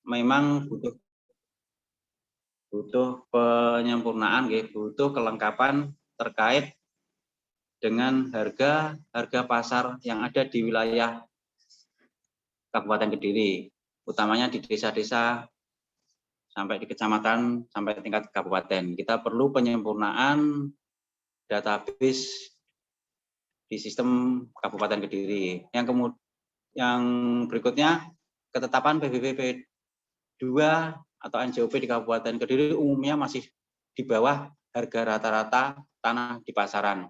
memang butuh penyempurnaan, butuh kelengkapan terkait dengan harga pasar yang ada di wilayah Kabupaten Kediri, utamanya di desa-desa sampai di kecamatan sampai tingkat kabupaten. Kita perlu penyempurnaan database di sistem Kabupaten Kediri. Yang berikutnya, ketetapan PBB 2 atau NJOP di Kabupaten Kediri umumnya masih di bawah harga rata-rata tanah di pasaran.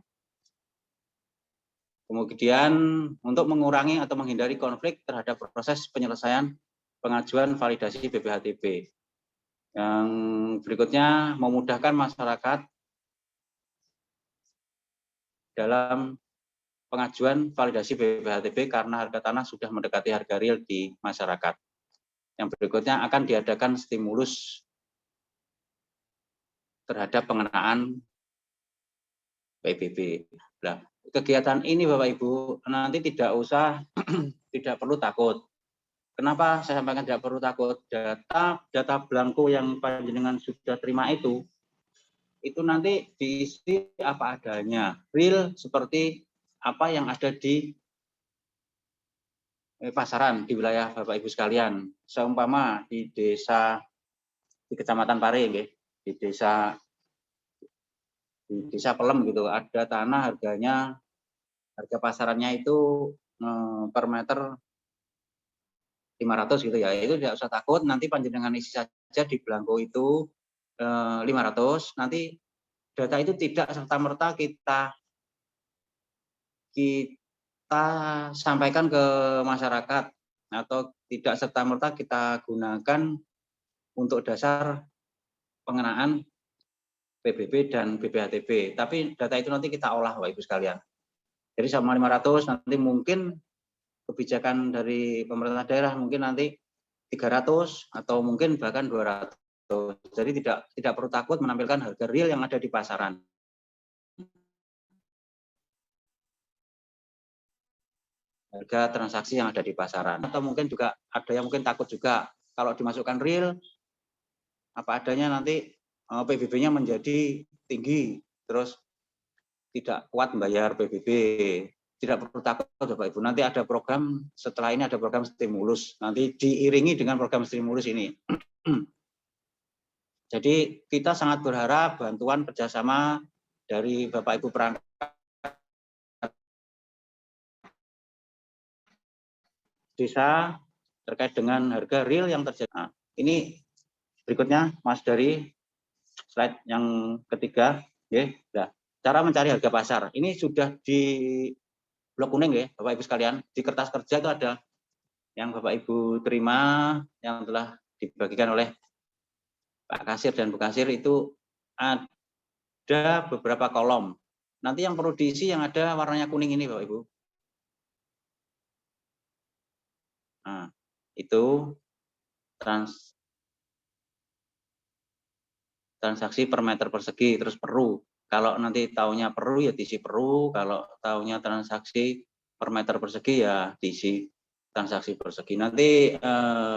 Kemudian untuk mengurangi atau menghindari konflik terhadap proses penyelesaian pengajuan validasi BPHTB. Yang berikutnya, memudahkan masyarakat dalam pengajuan validasi BPHTB karena harga tanah sudah mendekati harga real di masyarakat. Yang berikutnya akan diadakan stimulus terhadap pengenaan PBB. Nah, kegiatan ini Bapak Ibu nanti tidak usah tidak perlu takut. Kenapa saya sampaikan tidak perlu takut? Data blanko yang panjenengan sudah terima itu nanti diisi apa adanya, real seperti apa yang ada di pasaran di wilayah Bapak Ibu sekalian. Seumpama di desa di Kecamatan Pare, di desa Pelem gitu, ada tanah harga pasarannya itu per meter 500 gitu ya. Itu tidak usah takut, nanti panjenengan isi saja di blanko itu 500, nanti data itu tidak serta-merta kita sampaikan ke masyarakat atau tidak serta-merta kita gunakan untuk dasar pengenaan PBB dan BPHTB. Tapi data itu nanti kita olah Bapak Ibu sekalian. Jadi sama 500 nanti mungkin kebijakan dari pemerintah daerah mungkin nanti 300 atau mungkin bahkan 200. Jadi tidak perlu takut menampilkan harga real yang ada di pasaran. Harga transaksi yang ada di pasaran. Atau mungkin juga ada yang mungkin takut juga kalau dimasukkan real apa adanya nanti PBB-nya menjadi tinggi, terus tidak kuat membayar PBB. Tidak perlu takut Bapak Ibu, nanti ada program, setelah ini ada program stimulus, nanti diiringi dengan program stimulus ini. Jadi kita sangat berharap bantuan kerjasama dari Bapak Ibu perangkat desa terkait dengan harga real yang terjadi. Nah, ini berikutnya Mas dari slide yang ketiga, ya. Nah, cara mencari harga pasar. Ini sudah di blok kuning ya, Bapak Ibu sekalian. Di kertas kerja itu ada yang Bapak Ibu terima yang telah dibagikan oleh Pak Kasir dan Bu Kasir, itu ada beberapa kolom. Nanti yang perlu diisi yang ada warnanya kuning ini Bapak Ibu. Nah, itu transaksi per meter persegi, terus peru. Kalau nanti taunya peru ya diisi peru, kalau taunya transaksi per meter persegi ya diisi transaksi persegi. Nanti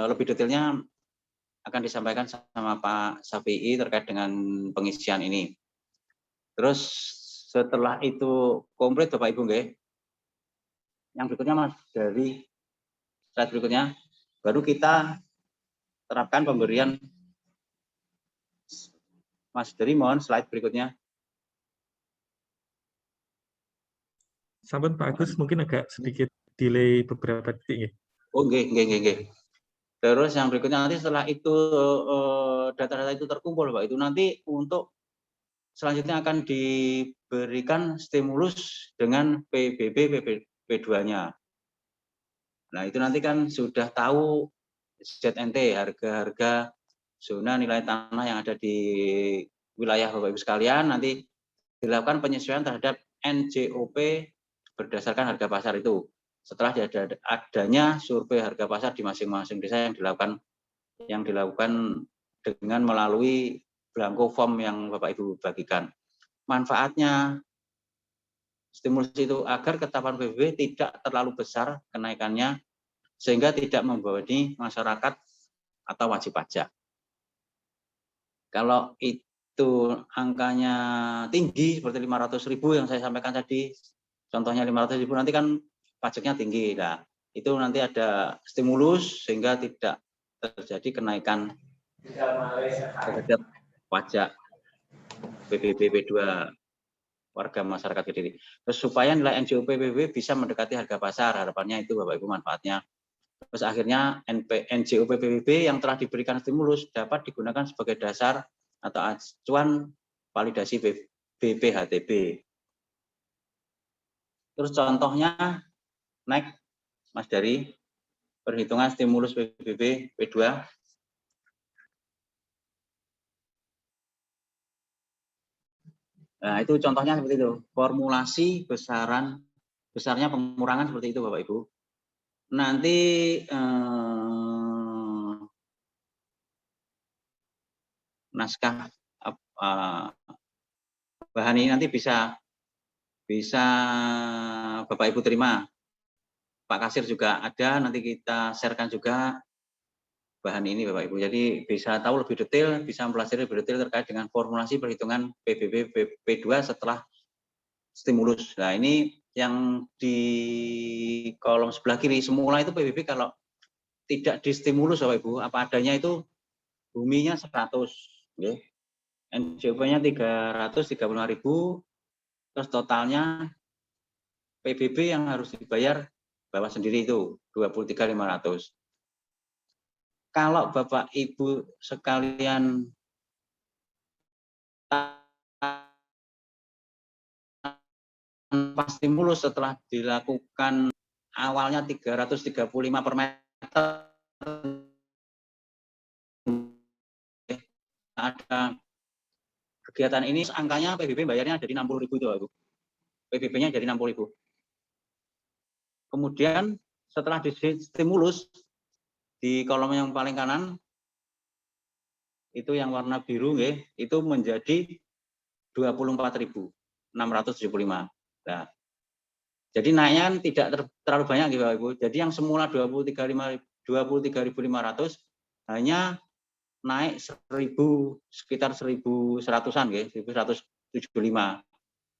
lebih detailnya akan disampaikan sama Pak Safi'i terkait dengan pengisian ini. Terus setelah itu komplit Bapak Ibu nggih. Yang berikutnya Mas, dari slide berikutnya baru kita terapkan pemberian. Mas Dari, mohon slide berikutnya. Sampun Pak Agus, mungkin agak sedikit delay beberapa detik ya. Oh, nggih. Terus yang berikutnya nanti setelah itu data-data itu terkumpul Pak, itu nanti untuk selanjutnya akan diberikan stimulus dengan PBB PP2-nya. Nah, itu nanti kan sudah tahu ZNT, harga-harga zona nilai tanah yang ada di wilayah Bapak Ibu sekalian, nanti dilakukan penyesuaian terhadap NJOP berdasarkan harga pasar itu. Setelah adanya survei harga pasar di masing-masing desa yang dilakukan dengan melalui blanko form yang Bapak Ibu bagikan. Manfaatnya stimulus itu agar ketetapan PBB tidak terlalu besar kenaikannya sehingga tidak membebani masyarakat atau wajib pajak. Kalau itu angkanya tinggi seperti 500.000 yang saya sampaikan tadi, contohnya 500.000 nanti kan pajaknya tinggi. Nah, itu nanti ada stimulus sehingga tidak terjadi kenaikan terhadap pajak PBB P2 warga masyarakat Kediri. Terus supaya nilai NJOP PBB bisa mendekati harga pasar, harapannya itu Bapak Ibu manfaatnya. Terus akhirnya NJOP PBB yang telah diberikan stimulus dapat digunakan sebagai dasar atau acuan validasi BPHTB. Terus contohnya next Mas dari perhitungan stimulus PBB P2. Nah, itu contohnya seperti itu. Formulasi besarnya pengurangan seperti itu Bapak Ibu. Nanti naskah bahan ini nanti bisa Bapak Ibu terima. Pak Kasir juga ada, nanti kita sharekan juga bahan ini Bapak Ibu. Jadi bisa tahu lebih detail, bisa mempelajari lebih detail terkait dengan formulasi perhitungan PBB P2 setelah stimulus. Nah, ini yang di kolom sebelah kiri, semula itu PBB kalau tidak distimulus Bapak Ibu, apa adanya itu buminya 100, okay. NJOP-nya 335.000, terus totalnya PBB yang harus dibayar Bapak sendiri itu 23.500. Kalau Bapak Ibu sekalian pas stimulus setelah dilakukan awalnya 335 per meter, ada kegiatan ini angkanya PBB bayarnya jadi 60.000 itu Bapak. PBB-nya jadi 60.000. Kemudian setelah distimulus di kolom yang paling kanan itu yang warna biru itu menjadi 24.675. Nah, jadi naiknya tidak terlalu banyak gitu Bapak Ibu. Jadi yang semula 23.500 hanya naik sekitar 1.100-an 1.175.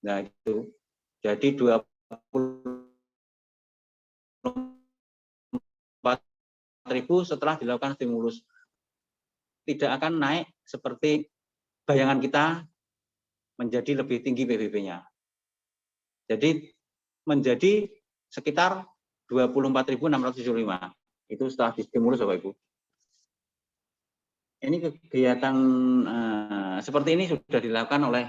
Nah, itu jadi 24.000 setelah dilakukan stimulus. Tidak akan naik seperti bayangan kita menjadi lebih tinggi PBB-nya. Jadi menjadi sekitar 24.675. Itu setelah distimulus Bapak Ibu. Ini kegiatan seperti ini sudah dilakukan oleh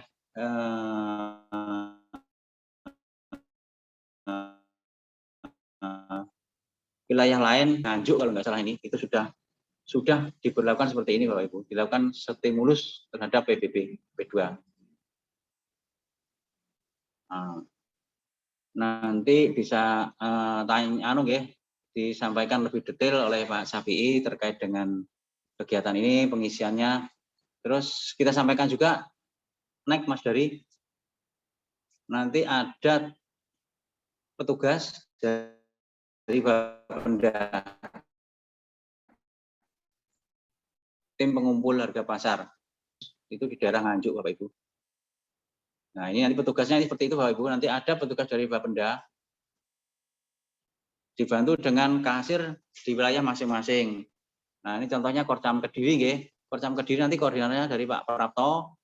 wilayah lain, Nganjuk kalau nggak salah ini, itu sudah diberlakukan seperti ini Bapak Ibu, dilakukan stimulus terhadap PBB P2. Nanti bisa disampaikan lebih detail oleh Pak Syafi'i terkait dengan kegiatan ini, pengisiannya. Terus kita sampaikan juga, next Mas Dari, nanti ada petugas dari Bapenda, tim pengumpul harga pasar, itu di daerah Nganjuk Bapak Ibu. Nah, ini nanti petugasnya seperti itu Bapak Ibu, nanti ada petugas dari Bapenda, dibantu dengan kasir di wilayah masing-masing. Nah, ini contohnya Korcam Kediri, Korcam Kediri nanti koordinatornya dari Pak Prapto,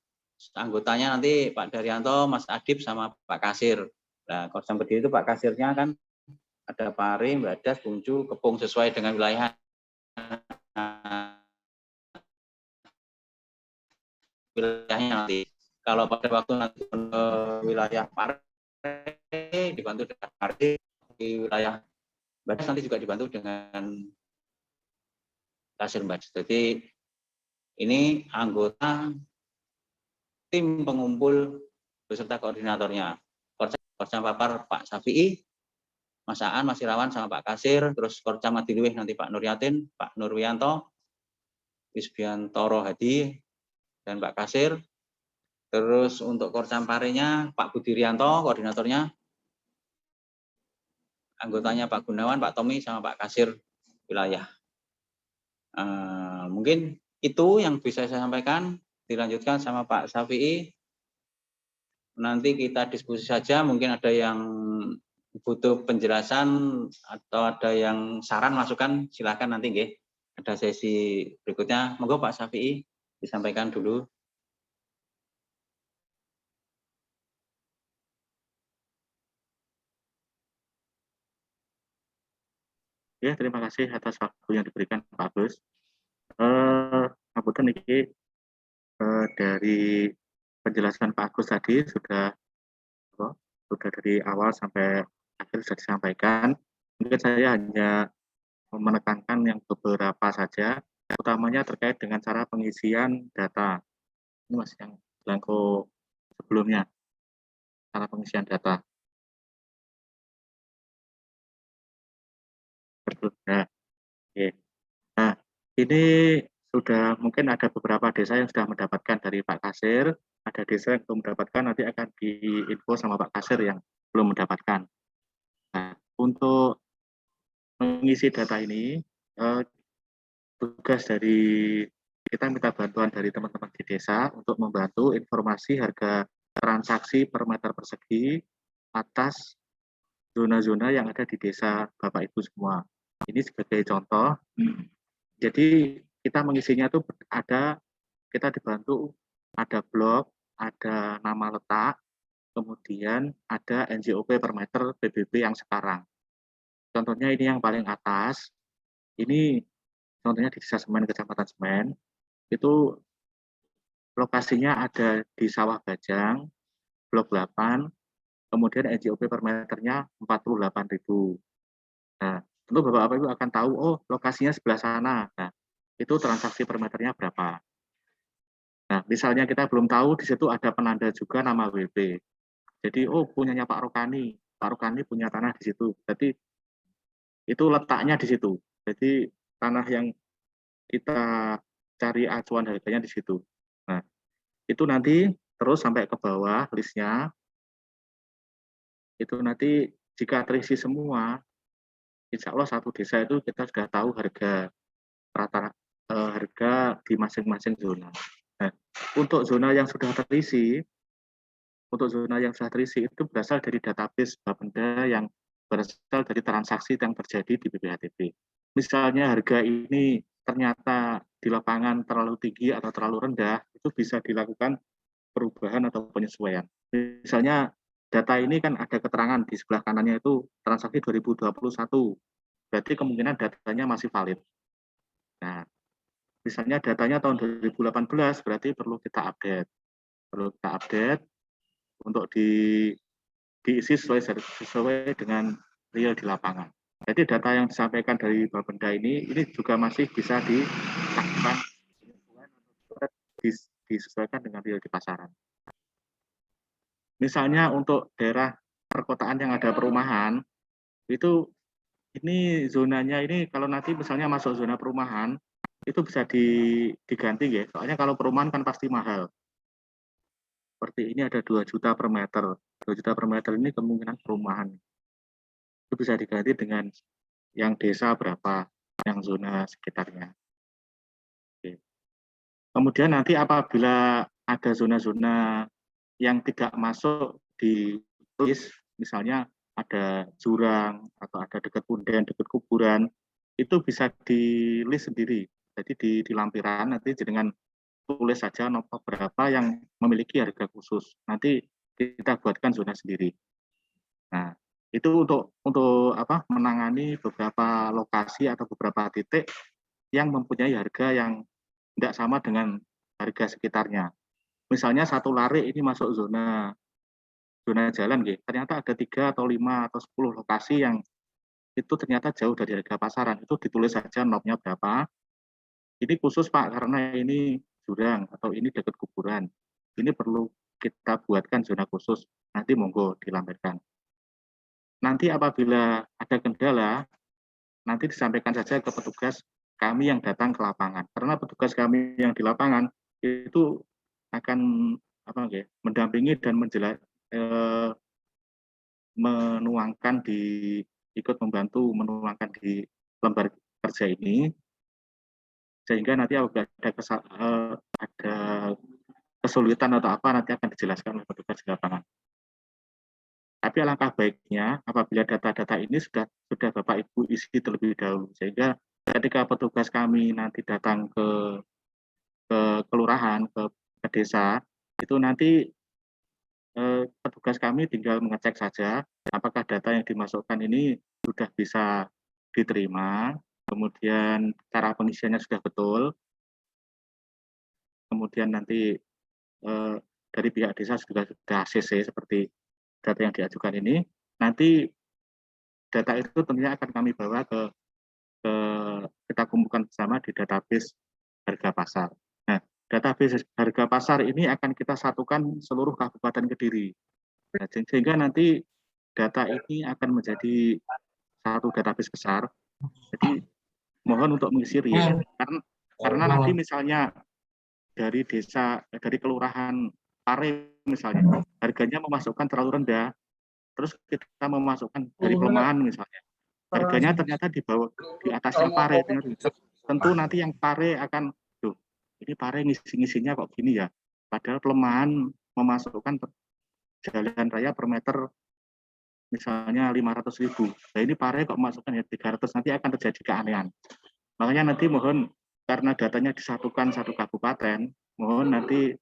anggotanya nanti Pak Daryanto, Mas Adib, sama Pak Kasir. Nah, Korcam Kediri itu Pak Kasirnya kan ada Pare, Badas, Bungcu, Kepung sesuai dengan wilayah. Wilayahnya nanti. Kalau pada waktu nanti wilayah Pare dibantu dengan Pare, di wilayah Badas nanti juga dibantu dengan Kasir Badas. Jadi ini anggota tim pengumpul beserta koordinatornya. Korcam Papar Pak Syafi'i, Mas Aan, Mas Irawan, sama Pak Kasir, terus Korcam Madiluwih nanti Pak Nuryatin, Pak Nurwianto, Wisbiantoro Hadi, dan Pak Kasir. Terus untuk Korcam Parenya Pak Budirianto, koordinatornya. Anggotanya Pak Gunawan, Pak Tommy, sama Pak Kasir wilayah. Mungkin itu yang bisa saya sampaikan, dilanjutkan sama Pak Syafi'i. Nanti kita diskusi saja, mungkin ada yang butuh penjelasan atau ada yang saran, masukan, silakan nanti nggih. Ada sesi berikutnya. Monggo Pak Syafi'i disampaikan dulu. Ya, terima kasih atas waktu yang diberikan Pak Agus. Ngapunten niki dari penjelasan Pak Agus tadi sudah dari awal sampai akhir sudah disampaikan. Mungkin saya hanya menekankan yang beberapa saja, utamanya terkait dengan cara pengisian data. Ini Mas yang belangko sebelumnya, cara pengisian data. Nah, okay. Nah, ini sudah mungkin ada beberapa desa yang sudah mendapatkan dari Pak Kasir, ada desa yang belum mendapatkan, nanti akan diinfo sama Pak Kasir yang belum mendapatkan. Nah, untuk mengisi data ini, tugas dari kita minta bantuan dari teman-teman di desa untuk membantu informasi harga transaksi per meter persegi atas zona-zona yang ada di desa Bapak Ibu semua. Ini sebagai contoh. Jadi kita mengisinya itu kita dibantu ada blok, ada nama letak, kemudian ada NJOP per meter PBB yang sekarang. Contohnya ini yang paling atas, ini contohnya di Desa Semen, Kecamatan Semen, itu lokasinya ada di Sawah Bajang, blok 8, kemudian NJOP per meternya 48.000. Nah, tentu Bapak Ibu akan tahu, oh lokasinya sebelah sana. Nah, itu transaksi per meternya berapa. Nah, misalnya kita belum tahu, di situ ada penanda juga nama WP. Jadi, oh punyanya Pak Rokani. Pak Rokani punya tanah di situ. Jadi, itu letaknya di situ. Jadi, tanah yang kita cari acuan harganya di situ. Nah, itu nanti terus sampai ke bawah listnya. Itu nanti jika terisi semua, insya Allah satu desa itu kita sudah tahu harga harga di masing-masing zona. Nah, untuk zona yang sudah terisi itu berasal dari database Bapenda yang berasal dari transaksi yang terjadi di BPHTB. Misalnya harga ini ternyata di lapangan terlalu tinggi atau terlalu rendah, itu bisa dilakukan perubahan atau penyesuaian. Misalnya data ini kan ada keterangan di sebelah kanannya itu transaksi 2021, berarti kemungkinan datanya masih valid. Nah, misalnya datanya tahun 2018, berarti perlu kita update untuk diisi sesuai dengan real di lapangan. Jadi data yang disampaikan dari Bapenda ini juga masih bisa dilakukan disesuaikan dengan real di pasaran. Misalnya untuk daerah perkotaan yang ada perumahan, itu ini zonanya ini kalau nanti misalnya masuk zona perumahan, itu bisa diganti ya. Soalnya kalau perumahan kan pasti mahal. Seperti ini ada 2 juta per meter. 2 juta per meter ini kemungkinan perumahan. Itu bisa diganti dengan yang desa berapa, yang zona sekitarnya. Oke. Kemudian nanti apabila ada zona-zona yang tidak masuk di list, misalnya ada jurang atau ada dekat punden, dekat kuburan, itu bisa di list sendiri. Jadi di lampiran nanti dengan tulis saja nomor berapa yang memiliki harga khusus. Nanti kita buatkan zona sendiri. Nah, itu untuk menangani beberapa lokasi atau beberapa titik yang mempunyai harga yang tidak sama dengan harga sekitarnya. Misalnya satu lari ini masuk zona jalan, ternyata ada 3 atau 5 atau 10 lokasi yang itu ternyata jauh dari harga pasaran. Itu ditulis saja nomnya berapa. Ini khusus Pak, karena ini jurang atau ini dekat kuburan. Ini perlu kita buatkan zona khusus. Nanti monggo dilampirkan. Nanti apabila ada kendala, nanti disampaikan saja ke petugas kami yang datang ke lapangan. Karena petugas kami yang di lapangan itu akan mendampingi dan ikut membantu menuangkan di lembar kerja ini sehingga nanti apabila ada kesulitan atau apa nanti akan dijelaskan oleh petugas di lapangan. Tapi alangkah baiknya apabila data-data ini sudah Bapak Ibu isi terlebih dahulu, sehingga ketika petugas kami nanti datang ke kelurahan, ke desa, itu nanti petugas kami tinggal mengecek saja apakah data yang dimasukkan ini sudah bisa diterima, kemudian cara pengisiannya sudah betul, kemudian nanti dari pihak desa sudah ACC seperti data yang diajukan ini, nanti data itu tentunya akan kami bawa kita kumpulkan bersama di database harga pasar. Nah, database harga pasar ini akan kita satukan seluruh Kabupaten Kediri. Nah, sehingga nanti data ini akan menjadi satu database besar. Jadi mohon untuk mengisi real, karena nanti misalnya dari desa, dari kelurahan Pare misalnya, harganya memasukkan terlalu rendah, terus kita memasukkan dari Pelemahan misalnya, harganya ternyata di bawah, di atasnya Pare, tentu nanti yang Pare akan, tuh, ini Pare ngisi-ngisinya kok gini ya, padahal Pelemahan memasukkan jalan raya per meter misalnya 500.000, nah ini Pare kok memasukkan ya 300, nanti akan terjadi keanehan. Makanya nanti mohon, karena datanya disatukan satu kabupaten, mohon nanti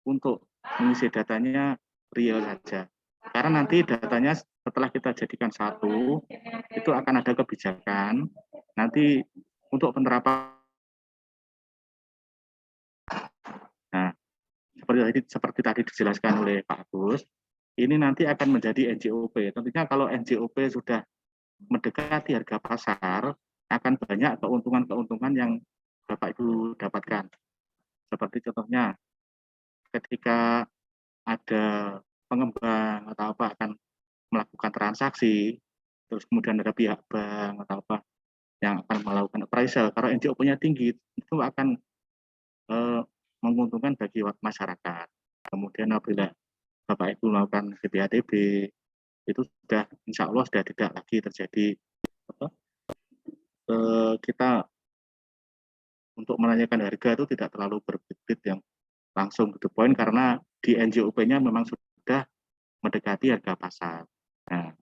untuk mengisi datanya real saja. Karena nanti datanya setelah kita jadikan satu, itu akan ada kebijakan. Nanti untuk penerapan, nah seperti tadi dijelaskan oleh Pak Agus, ini nanti akan menjadi NJOP. Tentunya kalau NJOP sudah mendekati harga pasar, akan banyak keuntungan-keuntungan yang Bapak Ibu dapatkan. Seperti contohnya, ketika ada pengembang atau apa akan melakukan transaksi, terus kemudian ada pihak bank atau apa yang akan melakukan appraisal, kalau NJOP-nya tinggi, itu akan menguntungkan bagi masyarakat. Kemudian apabila Bapak Ibu melakukan BPADB, itu sudah insya Allah sudah tidak lagi terjadi kita untuk menanyakan harga itu tidak terlalu berbit yang langsung to the point, karena di NJOP-nya memang sudah mendekati harga pasar. Nah,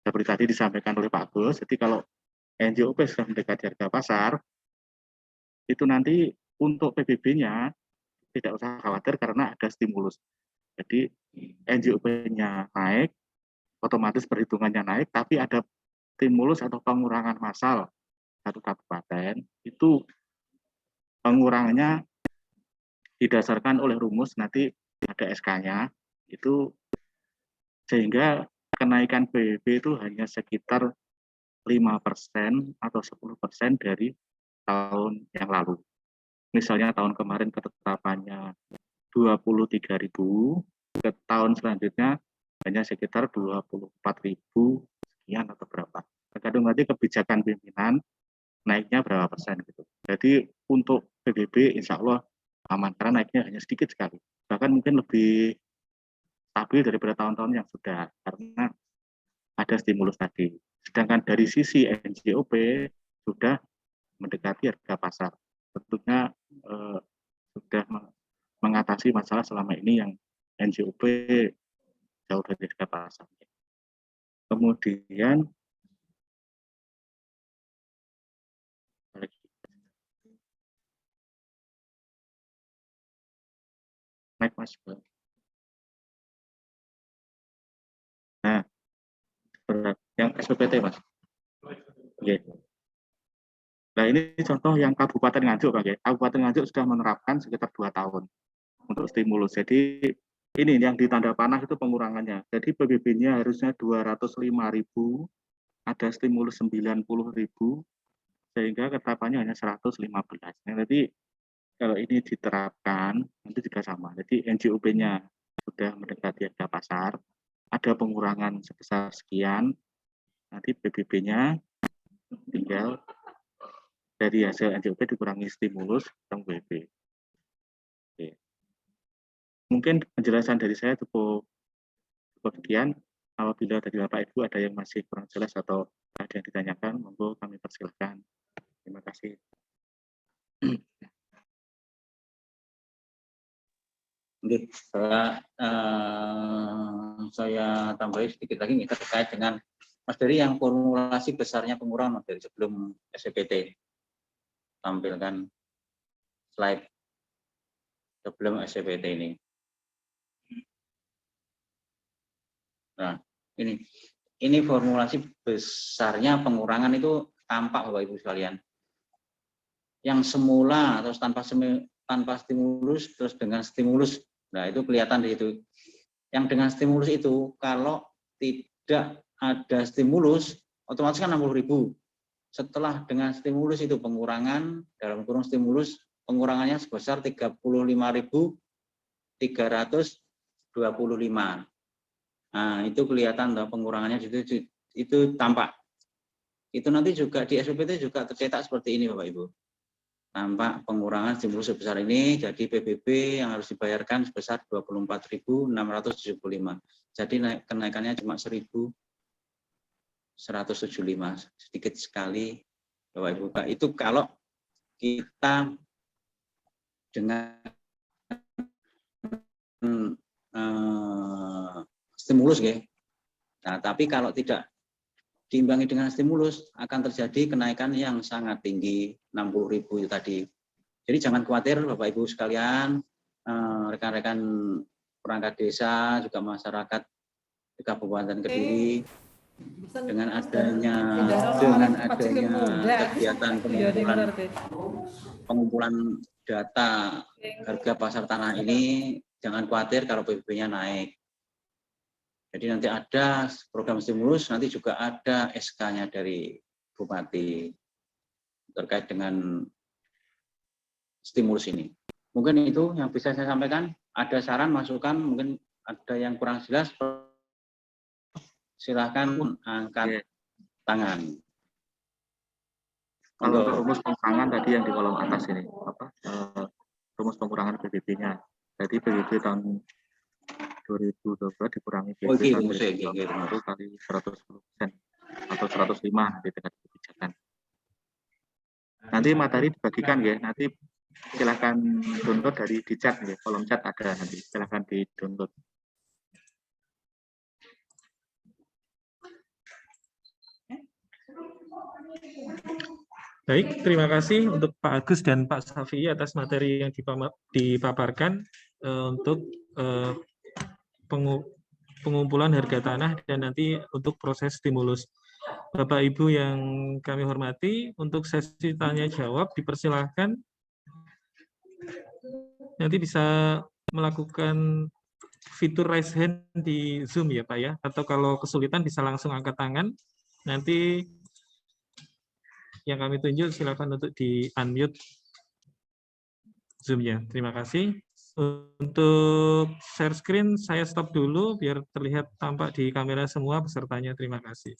seperti tadi disampaikan oleh Pak Gus, jadi kalau NJOP sudah mendekati harga pasar, itu nanti untuk PBB-nya tidak usah khawatir karena ada stimulus. Jadi NJOP-nya naik, otomatis perhitungannya naik, tapi ada stimulus atau pengurangan massal satu kabupaten, itu pengurangannya didasarkan oleh rumus, nanti ada SK-nya, itu sehingga kenaikan PBB itu hanya sekitar 5% atau 10% dari tahun yang lalu. Misalnya tahun kemarin ketetapannya 23.000, ke tahun selanjutnya hanya sekitar 24.000 sekian atau berapa. Tergantung nanti kebijakan pimpinan naiknya berapa persen gitu. Jadi untuk PBB insya Allah aman karena naiknya hanya sedikit sekali. Bahkan mungkin lebih stabil daripada tahun-tahun yang sudah karena ada stimulus tadi. Sedangkan dari sisi NJOP sudah mendekati harga pasar. Tentunya sudah mengatasi masalah selama ini yang NJOP jauh dari harga pasar. Kemudian naik Mas. Nah, yang SPPT Mas. Oke. Nah ini contoh yang Kabupaten Nganjuk, Pak. Kabupaten Nganjuk sudah menerapkan sekitar 2 tahun untuk stimulus. Jadi ini yang ditanda panah itu pengurangannya. Jadi PBB-nya harusnya 205.000, ada stimulus 90.000, sehingga ketetapannya hanya 115. Nah, nanti kalau ini diterapkan, nanti juga sama. Jadi NJOP-nya sudah mendekati harga pasar, ada pengurangan sebesar sekian, nanti PBB-nya tinggal dari hasil NJOP dikurangi stimulus tentang PBB. Oke. Mungkin penjelasan dari saya cukup sekian. Apabila dari Bapak Ibu ada yang masih kurang jelas atau ada yang ditanyakan, monggo kami persilahkan. Terima kasih. Oke, saya tambahin sedikit lagi nih terkait dengan Mas Dery yang formulasi besarnya pengurangan Mas Dery sebelum SPT. Tampilkan slide sebelum SPT ini. Nah, ini formulasi besarnya pengurangan itu tampak Bapak Ibu sekalian. Yang semula atau tanpa stimulus terus dengan stimulus. Nah, itu kelihatan di situ. Yang dengan stimulus itu kalau tidak ada stimulus otomatis kan 60.000. Setelah dengan stimulus itu pengurangan dalam kurung stimulus pengurangannya sebesar 35.325. Nah, itu kelihatan pengurangannya itu tampak. Itu nanti juga di SPPT juga tercetak seperti ini Bapak Ibu. Tampak pengurangan stimulus sebesar ini, jadi PBB yang harus dibayarkan sebesar 24.675. Jadi kenaikannya cuma 1.175, sedikit sekali Bapak Ibu. Itu kalau kita dengan stimulus ya. Nah, tapi kalau tidak diimbangi dengan stimulus akan terjadi kenaikan yang sangat tinggi 60.000 itu tadi. Jadi jangan khawatir Bapak Ibu sekalian, rekan-rekan perangkat desa juga masyarakat di Kabupaten Kediri dengan adanya kegiatan pengumpulan data harga pasar tanah ini jangan khawatir kalau PBB-nya naik. Jadi nanti ada program stimulus, nanti juga ada SK-nya dari Bupati terkait dengan stimulus ini. Mungkin itu yang bisa saya sampaikan. Ada saran, masukan, mungkin ada yang kurang jelas, silakan angkat tangan. Kalau rumus pengurangan tadi yang di kolom atas ini, rumus pengurangan PBB-nya. Jadi PBB tahun 2022 dikurangi PBB tahun 2021 kali 110% atau 105 nanti dengan kebijakan. Nanti materi dibagikan ya, nanti silakan download dari di chat ya, kolom chat ada nanti, silakan di download. Baik, terima kasih untuk Pak Agus dan Pak Safi atas materi yang dipaparkan untuk pengumpulan harga tanah dan nanti untuk proses stimulus. Bapak Ibu yang kami hormati, untuk sesi tanya jawab dipersilahkan nanti bisa melakukan fitur raise hand di Zoom ya Pak ya, atau kalau kesulitan bisa langsung angkat tangan. Nanti yang kami tunjuk silakan untuk di unmute Zoom-nya. Terima kasih. Untuk share screen saya stop dulu biar terlihat tampak di kamera semua pesertanya. Terima kasih.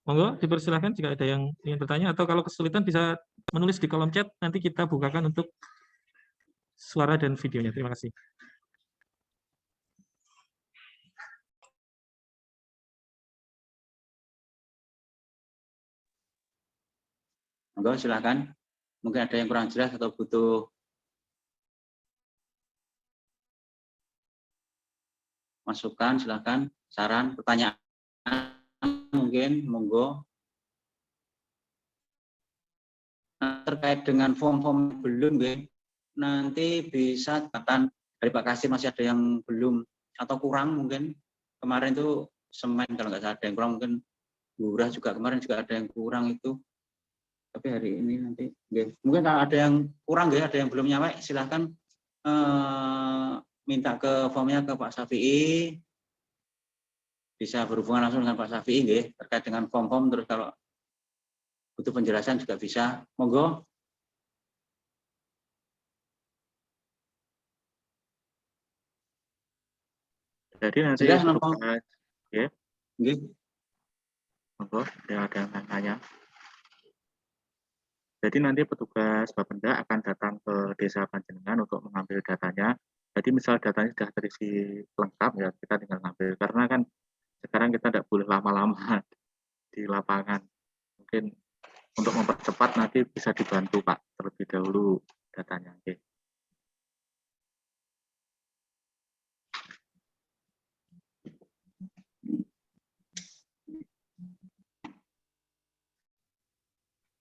Monggo dipersilahkan jika ada yang ingin bertanya atau kalau kesulitan bisa menulis di kolom chat, nanti kita bukakan untuk suara dan videonya. Terima kasih. Monggo silakan. Mungkin ada yang kurang jelas atau butuh masukan, silakan. Saran, pertanyaan mungkin, monggo. Nah, terkait dengan form-form belum, nanti bisa catatan dari Pak Kasir masih ada yang belum atau kurang mungkin. Kemarin itu semen kalau nggak salah ada yang kurang, mungkin lurah juga kemarin juga ada yang kurang itu. Tapi hari ini nanti, mungkin kalau ada yang kurang, ada yang belum nyampe, silahkan minta ke formnya ke Pak Safi'i. Bisa berhubungan langsung dengan Pak Safi'i, terkait dengan form-form, terus kalau butuh penjelasan juga bisa. Monggo. Jadi nanti Jelas, ya. Monggo, ada yang nanya. Jadi nanti petugas Bapenda akan datang ke desa panjenengan untuk mengambil datanya. Jadi misal datanya sudah terisi lengkap ya kita tinggal ngambil. Karena kan sekarang kita tidak boleh lama-lama di lapangan. Mungkin untuk mempercepat nanti bisa dibantu Pak terlebih dahulu datanya. Oke.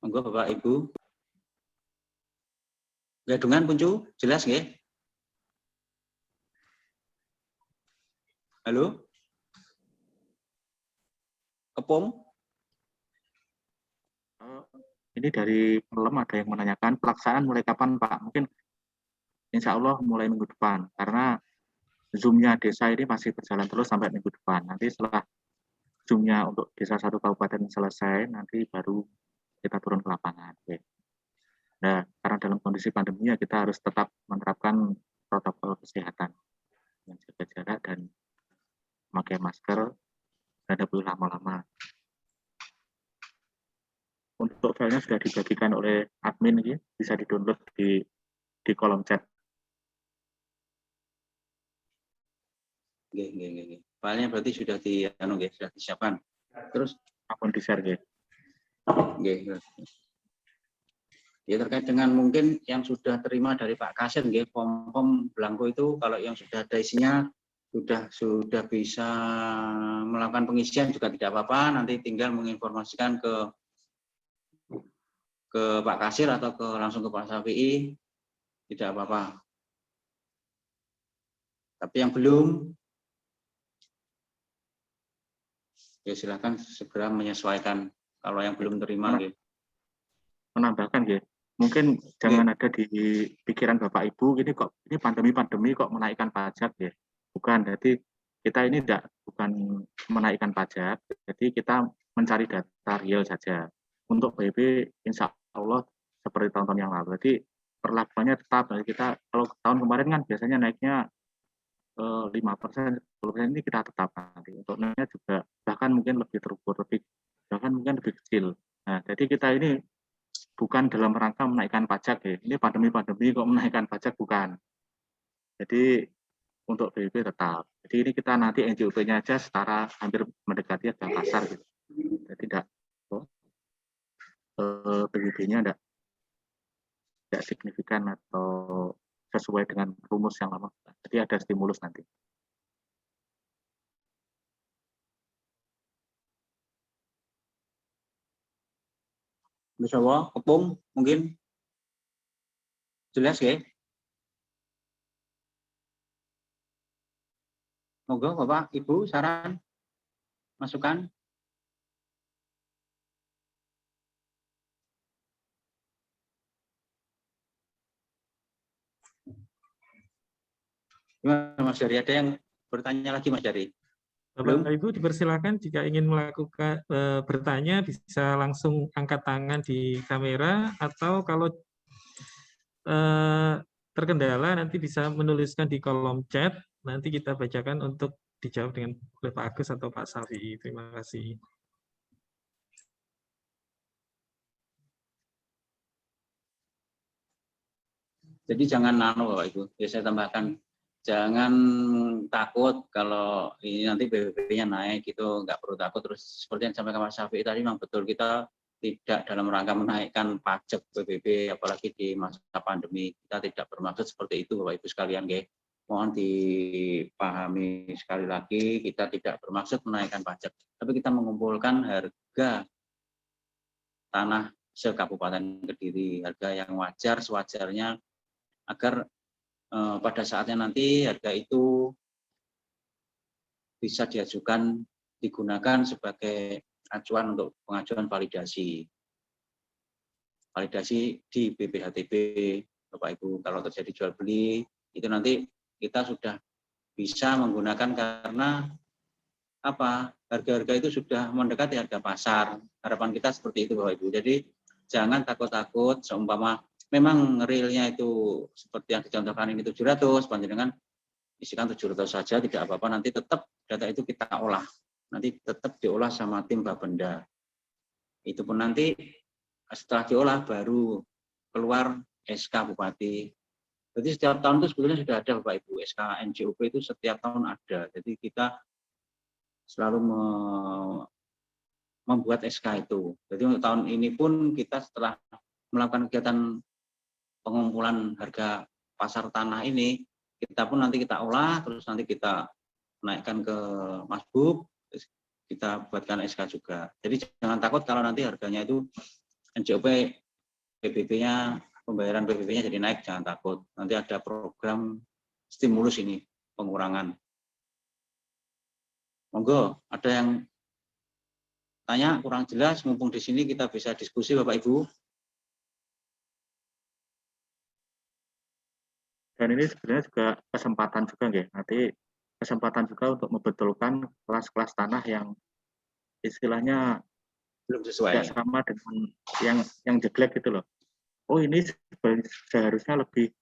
Monggo Bapak Ibu. Gadungan Puncu, jelas nggih? Halo? Kepung? Ini dari Pelem ada yang menanyakan pelaksanaan mulai kapan Pak? Mungkin insya Allah mulai minggu depan. Karena Zoom-nya desa ini masih berjalan terus sampai minggu depan. Nanti setelah Zoom-nya untuk desa satu kabupaten selesai, nanti baru kita turun ke lapangan. Oke. Nah, karena dalam kondisi pandemi ya kita harus tetap menerapkan protokol kesehatan, menjaga jarak dan memakai masker, dan tidak boleh lama-lama. Untuk filenya sudah dibagikan oleh admin, ya. Bisa di-download di kolom chat. Nggih. Filenya berarti sudah sudah disiapkan. Terus Akan di-share, ya. nggih. Ya terkait dengan mungkin yang sudah terima dari Pak Kasir nggih, form belangko itu kalau yang sudah ada isinya sudah bisa melakukan pengisian juga tidak apa-apa, nanti tinggal menginformasikan ke Pak Kasir atau langsung ke Pak Syafi'i, tidak apa-apa. Tapi yang belum, ya silakan segera menyesuaikan kalau yang belum terima. Menambahkan, ya. Mungkin jangan ada di pikiran Bapak Ibu, ini pandemi kok menaikkan pajak, ya. Bukan, jadi kita ini bukan menaikkan pajak, jadi kita mencari data real saja. Untuk BB, insya Allah seperti tahun-tahun yang lalu. Jadi perlakuannya tetap. Jadi kita kalau tahun kemarin kan biasanya naiknya 5%, 10% ini kita tetap nanti. Untuk naiknya juga bahkan mungkin lebih terukur, bahkan mungkin lebih kecil. Nah, jadi kita ini bukan dalam rangka menaikkan pajak, ya. Ini pandemi kok menaikkan pajak, bukan. Jadi untuk BBB tetap. Jadi ini kita nanti NJOP-nya aja setara hampir mendekati harga pasar, gitu. Jadi tidak BBB-nya tidak signifikan atau sesuai dengan rumus yang lama. Jadi ada stimulus nanti. Insya Allah, Kepung mungkin jelas ya. Monggo Bapak, Ibu, saran, masukan. Gimana Mas Dari? Ada yang bertanya lagi Mas Dari? Bapak Ibu dipersilakan jika ingin melakukan bertanya bisa langsung angkat tangan di kamera, atau kalau terkendala nanti bisa menuliskan di kolom chat, nanti kita bacakan untuk dijawab dengan oleh Pak Agus atau Pak Syafi'i. Terima kasih. Jadi jangan Bapak Ibu, ya saya tambahkan, jangan takut kalau ini nanti BBB-nya naik, gitu, nggak perlu takut. Terus seperti yang disampaikan Mas Syafi'i tadi, memang betul kita tidak dalam rangka menaikkan pajak PBB, apalagi di masa pandemi. Kita tidak bermaksud seperti itu, Bapak Ibu sekalian, guys. Mohon dipahami sekali lagi, kita tidak bermaksud menaikkan pajak, tapi kita mengumpulkan harga tanah se-Kabupaten Kediri, harga yang wajar sewajarnya, agar pada saatnya nanti harga itu bisa diajukan, digunakan sebagai acuan untuk pengajuan validasi di BPHTB, Bapak Ibu. Kalau terjadi jual beli, itu nanti kita sudah bisa menggunakan, karena apa? Harga-harga itu sudah mendekati harga pasar. Harapan kita seperti itu, Bapak Ibu. Jadi jangan takut-takut, seumpama memang realnya itu seperti yang dicontohkan ini 700, panjenengan isikan 700 saja, tidak apa-apa, nanti tetap data itu kita olah. Nanti tetap diolah sama tim Bapenda. Itu pun nanti setelah diolah baru keluar SK Bupati. Jadi setiap tahun itu sebetulnya sudah ada Bapak Ibu, SK NJOP itu setiap tahun ada. Jadi kita selalu membuat SK itu. Jadi untuk tahun ini pun kita setelah melakukan kegiatan pengumpulan harga pasar tanah ini, kita pun nanti kita olah, terus nanti kita naikkan ke Masbuk, kita buatkan SK juga. Jadi jangan takut kalau nanti harganya itu NJOP PBB-nya, pembayaran PBB-nya jadi naik, jangan takut. Nanti ada program stimulus ini, pengurangan. Monggo, ada yang tanya kurang jelas, mumpung di sini kita bisa diskusi Bapak Ibu. Dan ini sebenarnya juga kesempatan juga nggih. Nanti kesempatan juga untuk membetulkan kelas-kelas tanah yang istilahnya Belum sesuai. tidak sama dengan yang jelek gitu loh. Oh ini seharusnya lebih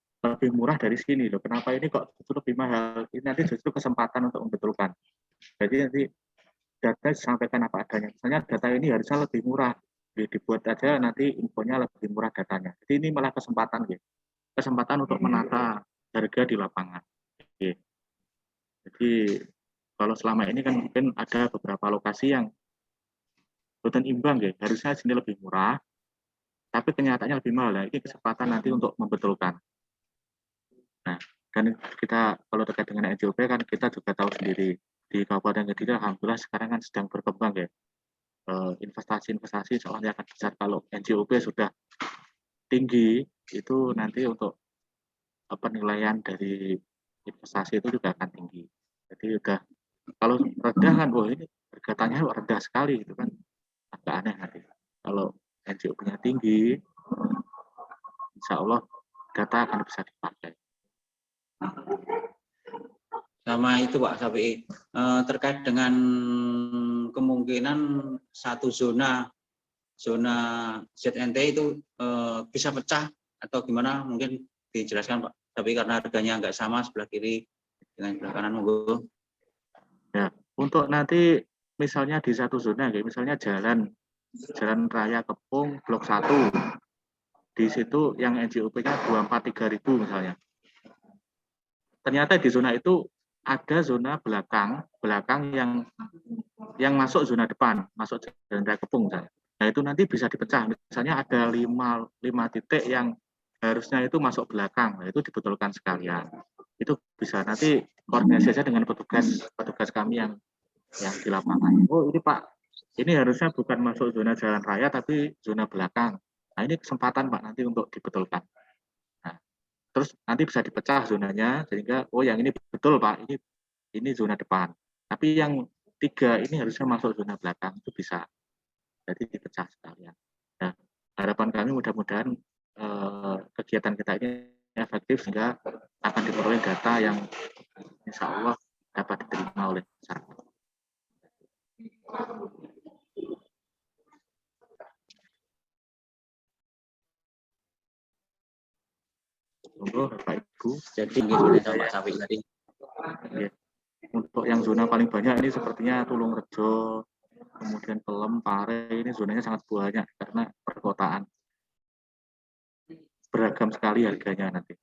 murah dari sini loh. Kenapa ini kok justru lebih mahal? Ini nanti justru kesempatan untuk membetulkan. Jadi nanti data disampaikan apa adanya. Misalnya data ini harusnya lebih murah. Dibuat aja nanti infonya lebih murah datanya. Jadi ini malah kesempatan gitu. Kesempatan untuk menata harga di lapangan. Oke. Jadi kalau selama ini kan mungkin ada beberapa lokasi yang boten imbang ya, harusnya sini lebih murah, tapi kenyataannya lebih mahal. Nah, ini kesempatan nanti untuk membetulkan. Nah, dan kita kalau terkait dengan NJOP kan kita juga tahu sendiri di Kabupaten Kediri alhamdulillah sekarang kan sedang berkembang ya. Investasi-investasi soalnya akan besar. Kalau NJOP sudah tinggi itu nanti untuk penilaian dari investasi itu juga akan tinggi. Jadi udah kalau rendah kan, wah ini harga tanahnya rendah sekali itu kan agak aneh nanti. Kalau NJOP-nya tinggi, insya Allah data akan bisa dipakai. Sama itu Pak Sapi, terkait dengan kemungkinan satu zona ZNT itu bisa pecah atau gimana, mungkin dijelaskan Pak. Tapi karena harganya nggak sama sebelah kiri dengan sebelah kanan, monggo. Ya, untuk nanti misalnya di satu zona, misalnya jalan raya Kepung Blok 1, di situ yang NJOP-nya 24.000 misalnya. Ternyata di zona itu ada zona belakang yang masuk zona depan, masuk jalan raya Kepung misalnya. Nah itu nanti bisa dipecah, misalnya ada 5 titik yang harusnya itu masuk belakang, nah itu dibetulkan sekalian. Itu bisa nanti koordinasi saja dengan petugas kami yang di lapangan. Oh ini Pak, ini harusnya bukan masuk zona jalan raya tapi zona belakang. Nah ini kesempatan Pak nanti untuk dibetulkan. Nah, terus nanti bisa dipecah zonanya sehingga oh yang ini betul Pak, ini zona depan. Tapi yang 3 ini harusnya masuk zona belakang, itu bisa. Jadi dipecah sekalian. Nah, harapan kami mudah-mudahan kegiatan kita ini efektif sehingga akan diperoleh data yang insya Allah dapat diterima oleh masyarakat. Monggo Bapak Ibu. Jadi oleh Pak Sapi tadi. Untuk yang zona paling banyak ini sepertinya Tulungrejo, kemudian Pelem, Pare, ini zonanya sangat banyak karena perkotaan. Beragam sekali harganya nanti.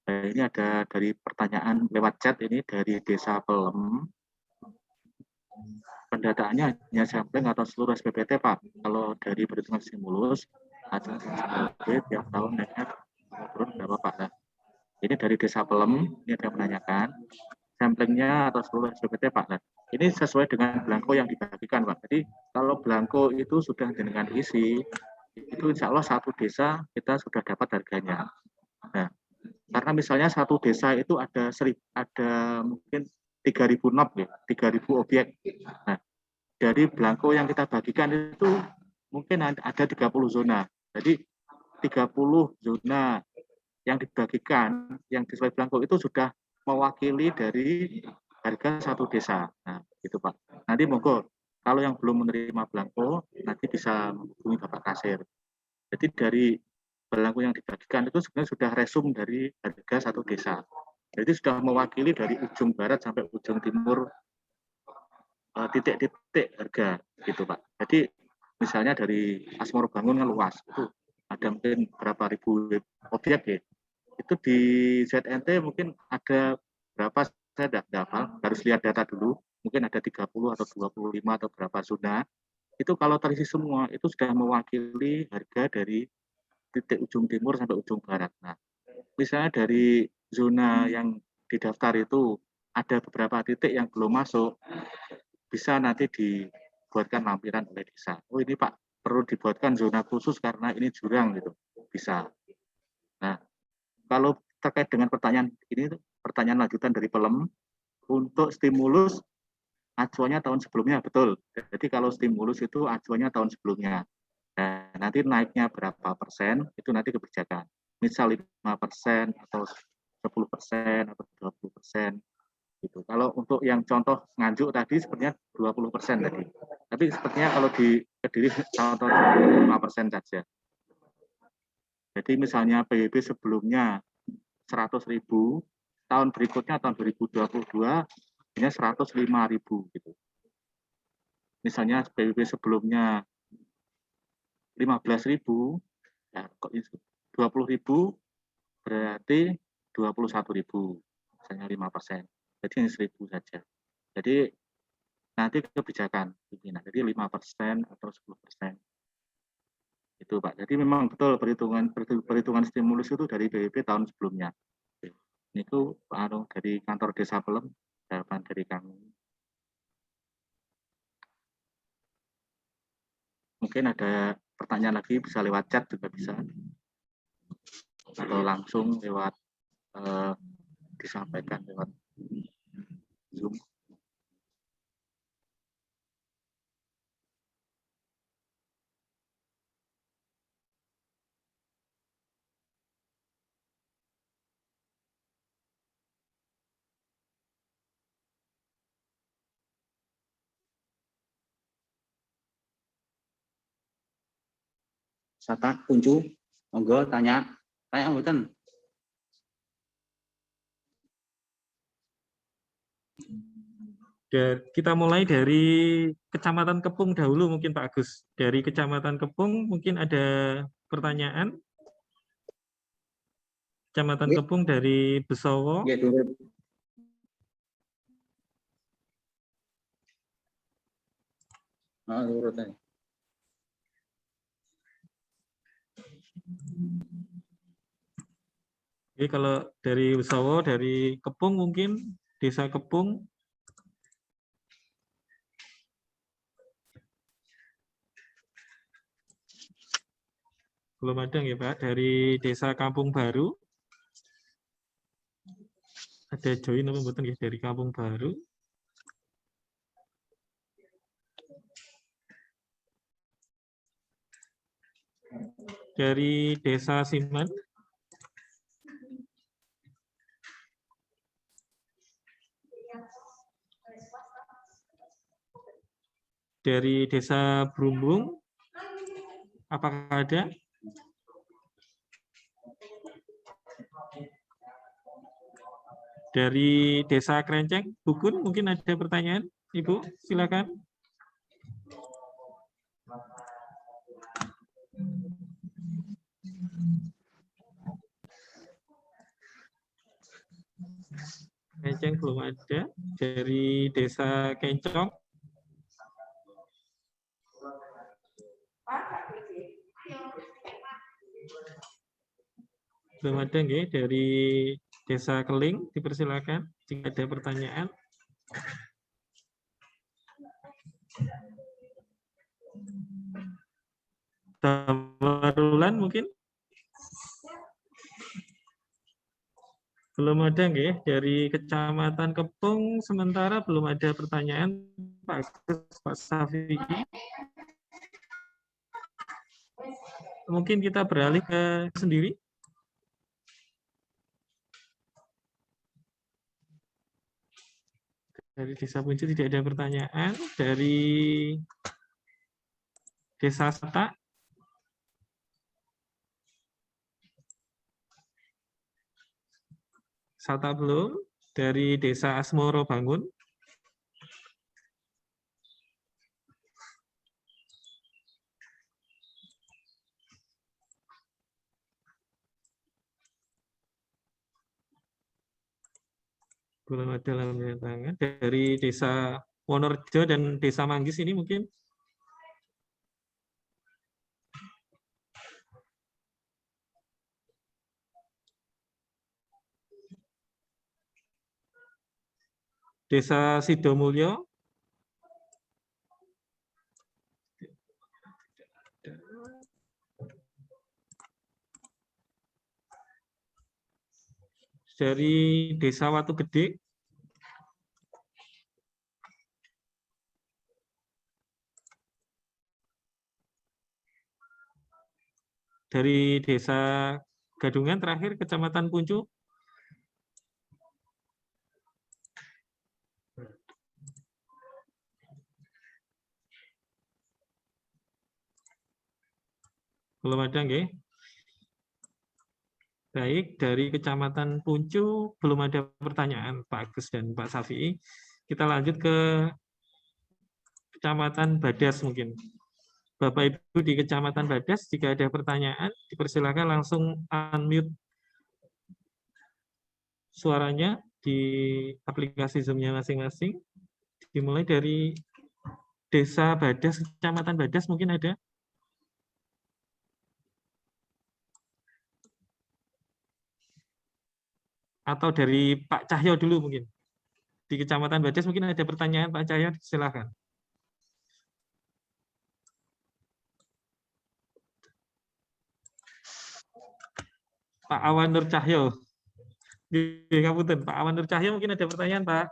Nah, ini ada dari pertanyaan lewat chat ini dari Desa Pelem. Pendataannya hanya sampling atau seluruh SPPT Pak. Kalau dari perhitungan stimulus ada SPPT tiap tahun naiknya turun berapa Pak? Nah, ini dari Desa Pelem, ini ada yang menanyakan samplingnya atau seluruh SPPT Pak. Nah, ini sesuai dengan belangko yang dibagikan Pak. Jadi kalau belangko itu sudah dengan isi, itu insya Allah satu desa kita sudah dapat harganya. Nah, karena misalnya satu desa itu ada mungkin 3.000 NOP ya, 3.000 objek. Nah, dari belangko yang kita bagikan itu mungkin ada 30 zona. Jadi 30 zona yang dibagikan, yang sesuai belangko itu sudah mewakili dari harga satu desa. Nah, gitu Pak. Nanti monggo kalau yang belum menerima belangko nanti bisa menghubungi Bapak Kasir. Jadi dari belangko yang dibagikan itu sebenarnya sudah resum dari harga satu desa. Jadi sudah mewakili dari ujung barat sampai ujung timur titik-titik harga gitu Pak. Jadi misalnya dari Asmoro Bangun kan luas, itu ada mungkin berapa ribu objek ya. Itu di ZNT mungkin ada berapa, saya tidak hafal, harus lihat data dulu. Mungkin ada 30 atau 25 atau berapa zona. Itu kalau terisi semua, itu sudah mewakili harga dari titik ujung timur sampai ujung barat. Nah, misalnya dari zona yang didaftar itu ada beberapa titik yang belum masuk, bisa nanti dibuatkan lampiran oleh desa. Oh ini Pak, perlu dibuatkan zona khusus karena ini jurang gitu. Bisa. Nah, kalau terkait dengan pertanyaan ini, pertanyaan lanjutan dari Pelem, untuk stimulus acuannya tahun sebelumnya, betul. Jadi kalau stimulus itu acuannya tahun sebelumnya. Nah, nanti naiknya berapa persen, itu nanti kebijakan. Misal 5% atau 10% atau 20%. Gitu. Kalau untuk yang contoh Nganjuk tadi sepertinya 20% tadi. Tapi sepertinya kalau di Kediri contoh 5% saja. Jadi misalnya PBB sebelumnya 100.000, tahun berikutnya tahun 2022 hanya 105.000 gitu. Misalnya PBB sebelumnya 15.000, ya 20.000 berarti 21.000, misalnya 5%. Jadi hanya 1.000 saja. Jadi nanti kebijakan pimpinan. Jadi 5% atau 10%. Itu Pak. Jadi memang betul perhitungan stimulus itu dari BPP tahun sebelumnya. Itu Pak dari kantor Desa Pelem, jawaban dari kami. Mungkin ada pertanyaan lagi, bisa lewat chat juga bisa. Atau langsung lewat disampaikan lewat Zoom. Sata kuncu, monggo tanya mboten. Kita mulai dari Kecamatan Kepung dahulu mungkin Pak Agus. Dari Kecamatan Kepung mungkin ada pertanyaan. Kecamatan Kepung dari Besowo. Ya, turut. Turut. Oke, kalau dari Besowo, dari Kepung mungkin, Desa Kepung. Belum ada ya Pak, dari Desa Kampung Baru. Ada join apa mboten ya dari Kampung Baru. Dari Desa Siman. Dari Desa Brumbung. Apakah ada? Dari Desa Krenceng, Bukun, mungkin ada pertanyaan, Ibu, silakan. Krenceng belum ada. Dari Desa Kencong. Belum ada nggih, dari Desa Keling, dipersilakan jika ada pertanyaan. Tamarulan mungkin? Belum ada nggih, dari Kecamatan Kepung sementara belum ada pertanyaan Pak Safi. Mungkin kita beralih ke sendiri. Dari Desa Punci tidak ada pertanyaan. Dari Desa Sata. Sata belum. Dari Desa Asmoro Bangun. Belum ada lampiran tangan. Dari Desa Wonorejo dan Desa Manggis ini mungkin. Desa Sidomulyo. Dari Desa Watu Gede. Dari Desa Gadungan terakhir, Kecamatan Puncu. Belum ada, nggih? Baik, dari Kecamatan Puncu belum ada pertanyaan Pak Agus dan Pak Safi. Kita lanjut ke Kecamatan Badas mungkin. Bapak Ibu di Kecamatan Badas, jika ada pertanyaan, dipersilakan langsung unmute suaranya di aplikasi Zoom-nya masing-masing. Dimulai dari Desa Badas, Kecamatan Badas mungkin ada. Atau dari Pak Cahyo dulu mungkin. Di Kecamatan Badas mungkin ada pertanyaan Pak Cahyo, silakan. Pak Awan Nur Cahyo. Di Kabupaten Pak Awan Nur Cahyo mungkin ada pertanyaan, Pak.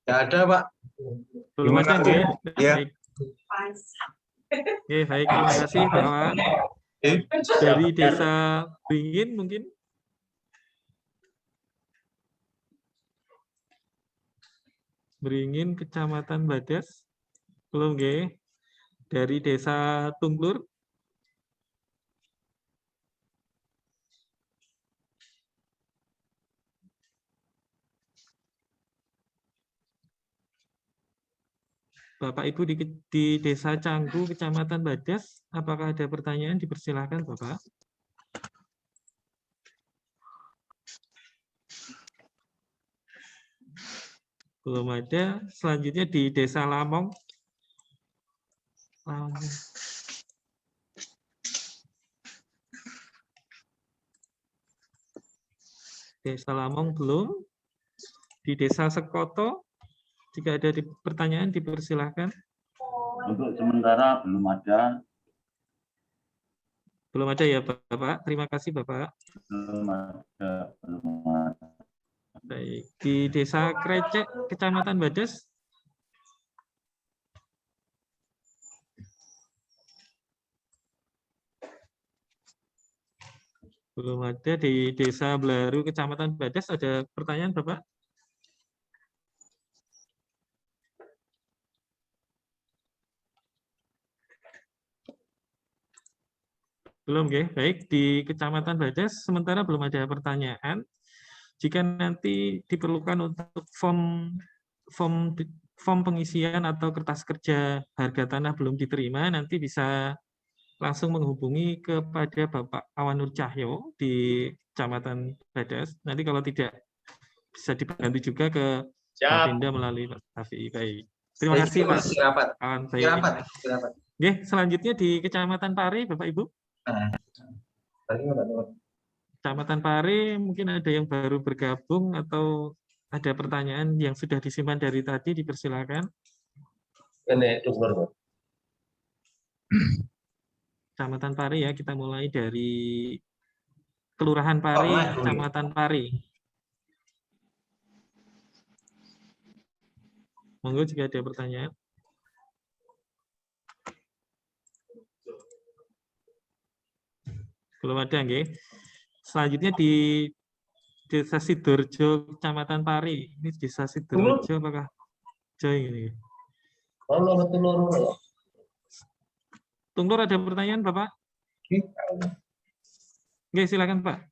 Tidak ada, Pak. Belum ada, nggih? Ya. Baik. Oke, baik. Terima kasih, Pak Awan. Dari Desa Beringin mungkin. Beringin, Kecamatan Badas. Belum, nggih. Dari Desa Tunglur. Bapak Ibu di Desa Canggu, Kecamatan Badas, apakah ada pertanyaan? Dipersilahkan, Bapak. Belum ada. Selanjutnya di Desa Lamong. Desa Lamong belum. Di Desa Sekoto, jika ada pertanyaan dipersilahkan. Untuk sementara belum ada. Belum ada ya Bapak. Terima kasih Bapak. Belum ada. Belum ada. Baik. Di Desa Krecek, Kecamatan Badas. Belum ada. Di Desa Blaru, Kecamatan Badas, ada pertanyaan Bapak? Belum, ya. Baik. Di Kecamatan Badas, sementara belum ada pertanyaan. Jika nanti diperlukan untuk form pengisian atau kertas kerja harga tanah belum diterima, nanti bisa langsung menghubungi kepada Bapak Awan Nur Cahyo di Kecamatan Badas. Nanti kalau tidak bisa dibantu juga ke Bapenda melalui Pak Safi. Baik. Terima kasih Pak Awan. Baik. Oke, selanjutnya di Kecamatan Pare, Bapak Ibu. Kecamatan Pare, mungkin ada yang baru bergabung atau ada pertanyaan yang sudah disimpan dari tadi, dipersilakan. Kecamatan Pare ya, kita mulai dari Kelurahan Pare, Kecamatan Pare. Monggo jika ada pertanyaan. Belum ada, nggih. Selanjutnya di Desa Sidoarjo, Kecamatan Pare. Ini Desa Sidoarjo apakah Joy ini? Tunglur ada pertanyaan Bapak? Oke, silakan Pak.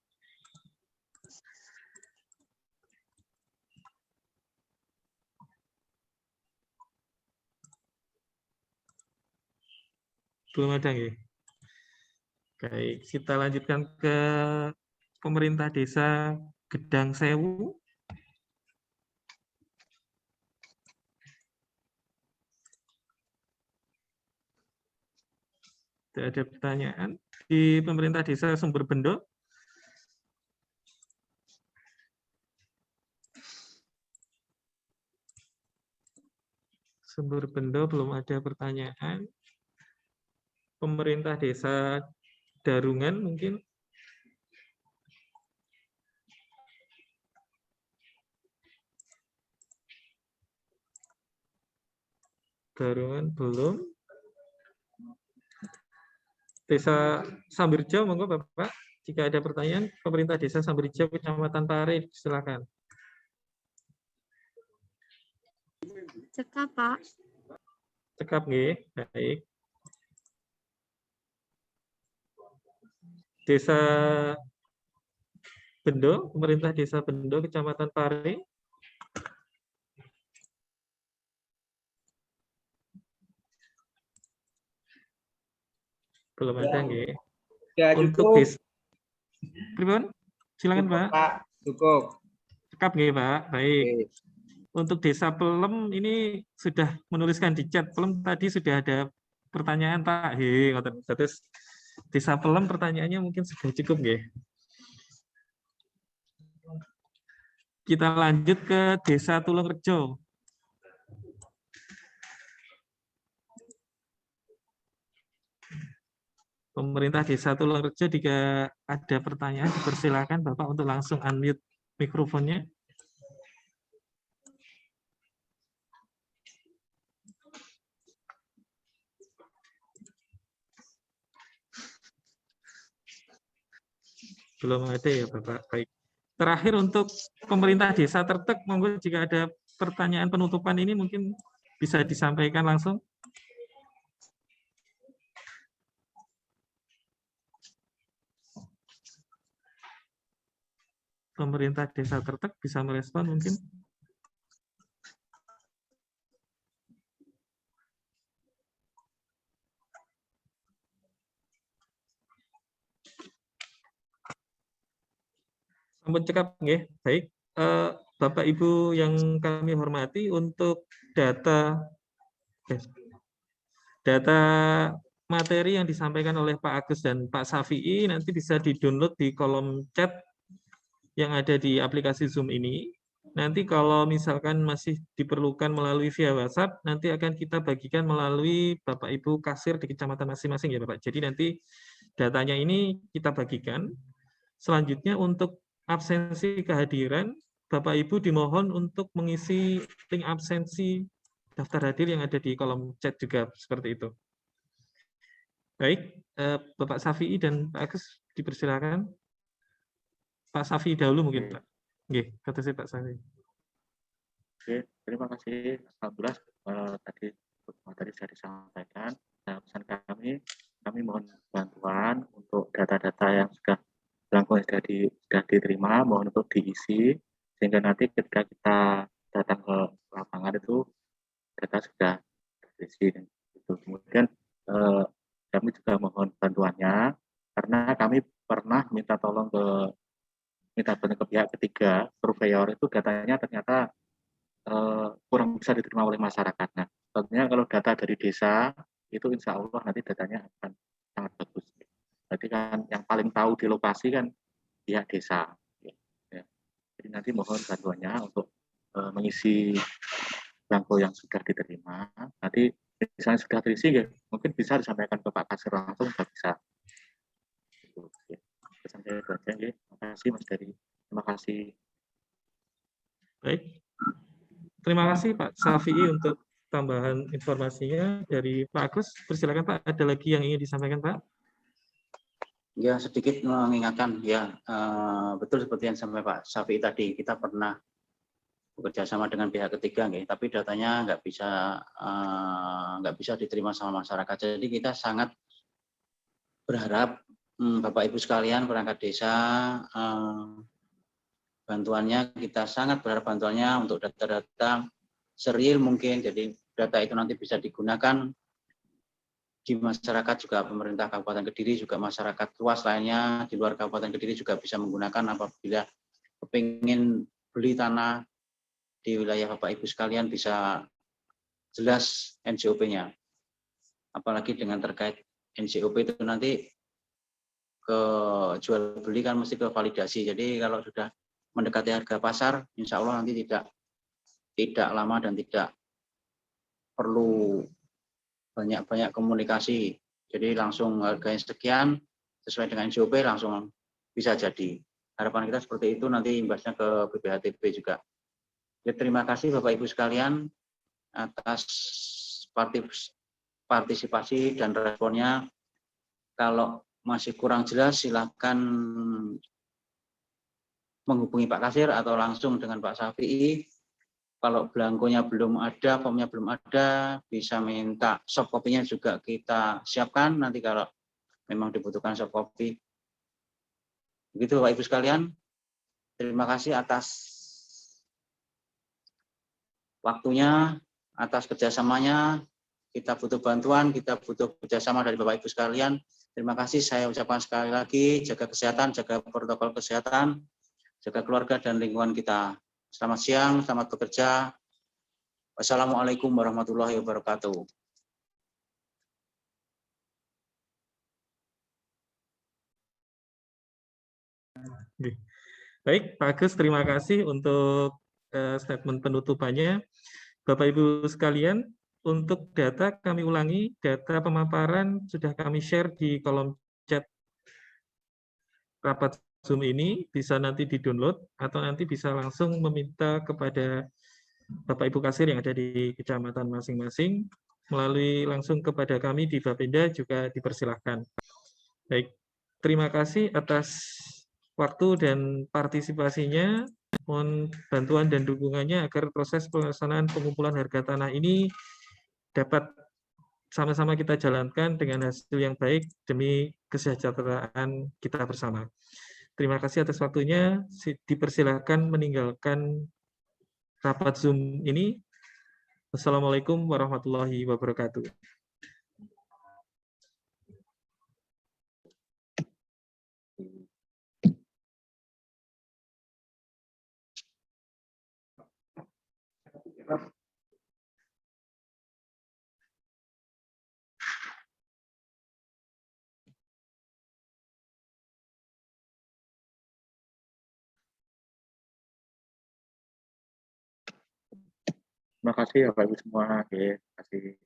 Belum ada ya? Baik, kita lanjutkan ke pemerintah desa Gedang Sewu. Tidak ada pertanyaan. Di pemerintah desa Sumber Bendo. Sumber Bendo belum ada pertanyaan. Pemerintah desa Darungan mungkin. Darungan belum. Desa Sambirjo, monggo Bapak. Jika ada pertanyaan, pemerintah desa Sambirjo, Kecamatan Pare, silakan. Cekap, Pak. Cekap nggih, baik. Desa Bendo, pemerintah desa Bendo, Kecamatan Pare. Belum ada nggih. Ya, Untuk cukup. desa Pripun? Silakan Pak. Pak, cukup. Cekap nggih Pak, baik. Oke. Untuk desa Pelem ini sudah menuliskan di chat. Pelem tadi sudah ada pertanyaan Pak. Ngoten. Terus desa Pelem pertanyaannya mungkin sudah cukup nggih. Kita lanjut ke desa Tulungrejo. Pemerintah desa Tulungrejo, jika ada pertanyaan dipersilakan Bapak untuk langsung unmute mikrofonnya. Belum ada ya Bapak. Baik. Terakhir untuk pemerintah desa Tertek, monggo jika ada pertanyaan penutupan ini mungkin bisa disampaikan langsung. Pemerintah desa Tertek bisa merespon mungkin. Sampun cekap nggih. Baik. Bapak Ibu yang kami hormati, untuk data materi yang disampaikan oleh Pak Agus dan Pak Safi'i nanti bisa di-download di kolom chat yang ada di aplikasi Zoom ini. Nanti kalau misalkan masih diperlukan melalui via WhatsApp, nanti akan kita bagikan melalui Bapak Ibu kasir di kecamatan masing-masing ya Bapak. Jadi nanti datanya ini kita bagikan. Selanjutnya untuk absensi kehadiran, Bapak Ibu dimohon untuk mengisi link absensi daftar hadir yang ada di kolom chat juga seperti itu. Baik, Bapak Safi'i dan Pak Agus dipersilakan. Pak Safi'i dahulu mungkin Pak. Nggih, kata saya Pak Safi'i. Oke, terima kasih. Alhamdulillah tadi sudah disampaikan. Nah, pesan kami mohon bantuan untuk data-data yang sudah sudah diterima, mohon untuk diisi sehingga nanti ketika kita datang ke lapangan itu data sudah terisi. Kemudian kami juga mohon bantuannya karena kami pernah minta tolong ke pihak ketiga, surveyor itu datanya ternyata kurang bisa diterima oleh masyarakat. Nah, tentunya kalau data dari desa itu insya Allah nanti datanya akan sangat bagus. Jadi kan yang paling tahu di lokasi kan pihak desa. Ya. Jadi nanti mohon bantuannya untuk mengisi belangko yang sudah diterima. Nanti misalnya sudah terisi, ya, mungkin bisa disampaikan ke Pak Kasir langsung, sudah bisa. Pesan saya itu aja, ya. Terima kasih Mas Dari. Terima kasih. Baik. Terima kasih Pak Safi'i untuk tambahan informasinya dari Pak Agus. Persilakan Pak, ada lagi yang ingin disampaikan Pak? Ya, sedikit mengingatkan ya, betul seperti yang sampai Pak Safi'i tadi, kita pernah bekerja sama dengan pihak ketiga, tapi datanya nggak bisa diterima sama masyarakat. Jadi kita sangat berharap Bapak Ibu sekalian perangkat desa, bantuannya kita sangat berharap bantuannya untuk data-data serial mungkin, jadi data itu nanti bisa digunakan di masyarakat juga, pemerintah Kabupaten Kediri juga masyarakat luas lainnya di luar Kabupaten Kediri juga bisa menggunakan apabila kepingin beli tanah di wilayah Bapak Ibu sekalian bisa jelas NJOP-nya. Apalagi dengan terkait NJOP itu nanti ke jual beli kan mesti ke validasi. Jadi kalau sudah mendekati harga pasar, insya Allah nanti tidak lama dan tidak perlu banyak-banyak komunikasi. Jadi langsung harganya sekian sesuai dengan NJOP langsung bisa jadi. Harapan kita seperti itu, nanti imbasnya ke BPHTB juga. Ya, terima kasih Bapak Ibu sekalian atas partisipasi dan responnya. Kalau masih kurang jelas silakan menghubungi Pak Kasir atau langsung dengan Pak Syafi'i. Kalau belangkonya belum ada, formnya belum ada, bisa minta soft copy-nya juga kita siapkan nanti kalau memang dibutuhkan soft copy. Begitu Bapak Ibu sekalian. Terima kasih atas waktunya, atas kerjasamanya. Kita butuh bantuan, kita butuh kerjasama dari Bapak Ibu sekalian. Terima kasih, saya ucapkan sekali lagi, jaga kesehatan, jaga protokol kesehatan, jaga keluarga dan lingkungan kita. Selamat siang, selamat bekerja. Wassalamualaikum warahmatullahi wabarakatuh. Baik, Pak Agus, terima kasih untuk statement penutupannya. Bapak Ibu sekalian, untuk data kami ulangi, data pemaparan sudah kami share di kolom chat rapat Zoom ini, bisa nanti di-download atau nanti bisa langsung meminta kepada Bapak Ibu Kasir yang ada di kecamatan masing-masing, melalui langsung kepada kami di Bapenda juga dipersilahkan. Baik, terima kasih atas waktu dan partisipasinya. Mohon bantuan dan dukungannya agar proses pelaksanaan pengumpulan harga tanah ini dapat sama-sama kita jalankan dengan hasil yang baik demi kesejahteraan kita bersama. Terima kasih atas waktunya. Dipersilahkan meninggalkan rapat Zoom ini. Wassalamualaikum warahmatullahi wabarakatuh. Terima kasih Bapak Ibu semua. Terima kasih.